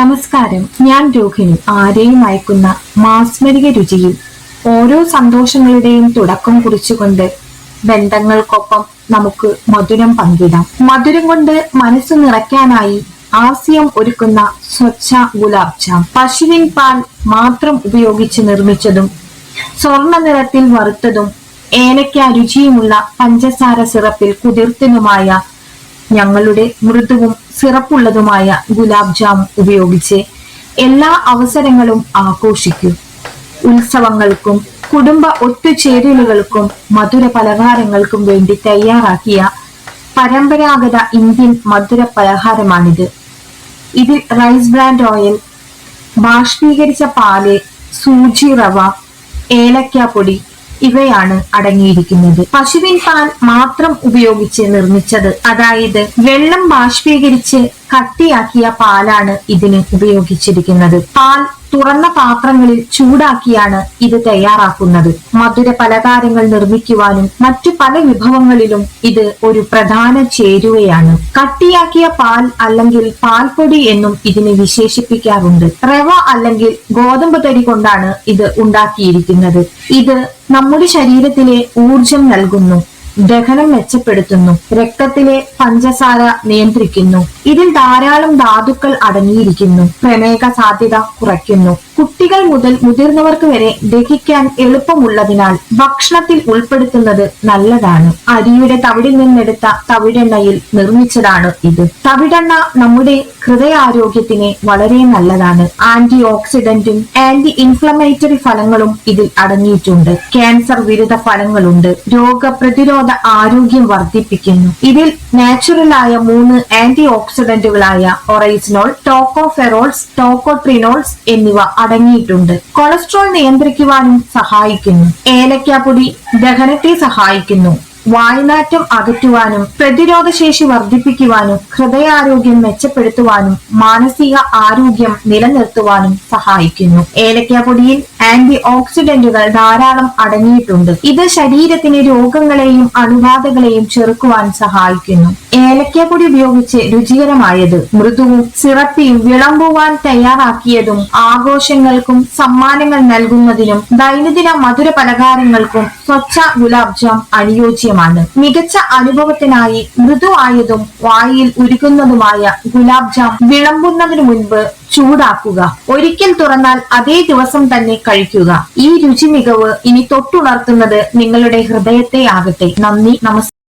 നമസ്കാരം, ഞാൻ രോഹിണി. ആരെയും അയക്കുന്ന മാസ്മരിക രുചിയിൽ ഓരോ സന്തോഷങ്ങളുടെയും തുടക്കം കുറിച്ചുകൊണ്ട് ബന്ധങ്ങൾക്കൊപ്പം നമുക്ക് മധുരം പങ്കിടാം. മധുരം കൊണ്ട് മനസ്സ് നിറയ്ക്കാനായി ആസ്യം ഒരുക്കുന്ന സ്വച്ഛ ഗുലാബ് ജാം. പശുവിൻ പാൽ മാത്രം ഉപയോഗിച്ച് നിർമ്മിച്ചതും സ്വർണ്ണ നിറത്തിൽ വറുത്തതും ഏലക്ക രുചിയുമുള്ള പഞ്ചസാര സിറപ്പിൽ കുതിർത്തതുമായ ഞങ്ങളുടെ മൃദുവും സിറപ്പുള്ളതുമായ ഗുലാബ് ജാം ഉപയോഗിച്ച് എല്ലാ അവസരങ്ങളും ആഘോഷിക്കൂ. ഉത്സവങ്ങൾക്കും കുടുംബ ഒത്തുചേരലുകൾക്കും മധുര പലഹാരങ്ങൾക്കും വേണ്ടി തയ്യാറാക്കിയ പരമ്പരാഗത ഇന്ത്യൻ മധുര പലഹാരമാണിത്. ഇതിൽ റൈസ് ബ്രാൻഡ് ഓയിൽ, ബാഷ്പീകരിച്ച പാല്, സൂചി റവ, ഏലക്കാപ്പൊടി ഇവയാണ് അടങ്ങിയിരിക്കുന്നത്. പശുവിൻ പാൽ മാത്രം ഉപയോഗിച്ച് നിർമ്മിച്ചത്, അതായത് വെള്ളം ബാഷ്പീകരിച്ച് കട്ടിയാക്കിയ പാലാണ് ഇതിന് ഉപയോഗിച്ചിരിക്കുന്നത്. പാൽ തുറന്ന പാത്രങ്ങളിൽ ചൂടാക്കിയാണ് ഇത് തയ്യാറാക്കുന്നത്. മധുര പലഹാരങ്ങൾ നിർമ്മിക്കുവാനും മറ്റു പല വിഭവങ്ങളിലും ഇത് ഒരു പ്രധാന ചേരുവയാണ്. കട്ടിയാക്കിയ പാൽ അല്ലെങ്കിൽ പാൽപ്പൊടി എന്നും ഇതിനെ വിശേഷിപ്പിക്കാറുണ്ട്. റവ അല്ലെങ്കിൽ ഗോതമ്പ് തരി കൊണ്ടാണ് ഇത് ഉണ്ടാക്കിയിരിക്കുന്നത്. ഇത് നമ്മുടെ ശരീരത്തിലെ ഊർജം നൽകുന്നു, ദഹനം മെച്ചപ്പെടുത്തുന്നു, രക്തത്തിലെ പഞ്ചസാര നിയന്ത്രിക്കുന്നു. ഇതിൽ ധാരാളം ധാതുക്കൾ അടങ്ങിയിരിക്കുന്നു. പ്രമേഹ സാധ്യത കുറയ്ക്കുന്നു. കുട്ടികൾ മുതൽ മുതിർന്നവർക്ക് വരെ ദഹിക്കാൻ എളുപ്പമുള്ളതിനാൽ ഭക്ഷണത്തിൽ ഉൾപ്പെടുത്തുന്നത് നല്ലതാണ്. അരിയുടെ തവിടിൽ നിന്നെടുത്ത തവിടെണ്ണയിൽ നിർമ്മിച്ചതാണ് ഇത്. തവിടെണ്ണ നമ്മുടെ ഹൃദയാരോഗ്യത്തിന് വളരെ നല്ലതാണ്. ആന്റി ഓക്സിഡന്റും ആന്റി ഇൻഫ്ലമേറ്ററി ഫലങ്ങളും ഇതിൽ അടങ്ങിയിട്ടുണ്ട്. ക്യാൻസർ വിരുദ്ധ ഫലങ്ങളുണ്ട്. രോഗപ്രതിരോധ ആരോഗ്യം വർദ്ധിപ്പിക്കുന്നു. ഇതിൽ നാച്ചുറലായ 3 ആന്റി ഓക്സിഡന്റുകളായ ഒറൈസിനോൾ, ടോക്കോഫെറോൾസ്, ടോക്കോട്രിനോൾസ് എന്നിവ അടങ്ങിയിട്ടുണ്ട്. കൊളസ്ട്രോൾ നിയന്ത്രിക്കുവാനും സഹായിക്കുന്നു. ഏലക്കാപ്പൊടി ദഹനത്തെ സഹായിക്കുന്നു. വായുനാറ്റം അകറ്റുവാനും പ്രതിരോധശേഷി വർദ്ധിപ്പിക്കുവാനും ഹൃദയാരോഗ്യം മെച്ചപ്പെടുത്തുവാനും മാനസിക ആരോഗ്യം നിലനിർത്തുവാനും സഹായിക്കുന്നു. ഏലക്കാപ്പൊടിയിൽ ആന്റി ഓക്സിഡന്റുകൾ ധാരാളം അടങ്ങിയിട്ടുണ്ട്. ഇത് ശരീരത്തിന് രോഗങ്ങളെയും അണുബാധകളെയും ചെറുക്കുവാൻ സഹായിക്കുന്നു. ഏലക്കാപ്പൊടി ഉപയോഗിച്ച് രുചികരമായത്, മൃദുവും സിറപ്പിയും വിളമ്പുവാൻ തയ്യാറാക്കിയതും ആഘോഷങ്ങൾക്കും സമ്മാനങ്ങൾ നൽകുന്നതിനും ദൈനംദിന മധുര പലഹാരങ്ങൾക്കും സ്വച്ഛ ഗുലാബ് ജാം അനുയോജ്യമാണ്. മികച്ച അനുഭവത്തിനായി മൃദുവായതും വായിൽ ഉരുകുന്നതുമായ ഗുലാബ് ജാം വിളമ്പുന്നതിനു മുൻപ് ചൂടാക്കുക. ഒരിക്കൽ തുറന്നാൽ അതേ ദിവസം തന്നെ കഴിക്കുക. ഈ രുചി മികവ് ഇനി തൊട്ടുണർത്തുന്നത് നിങ്ങളുടെ ഹൃദയത്തെ ആകട്ടെ. നന്ദി, നമസ്കാരം.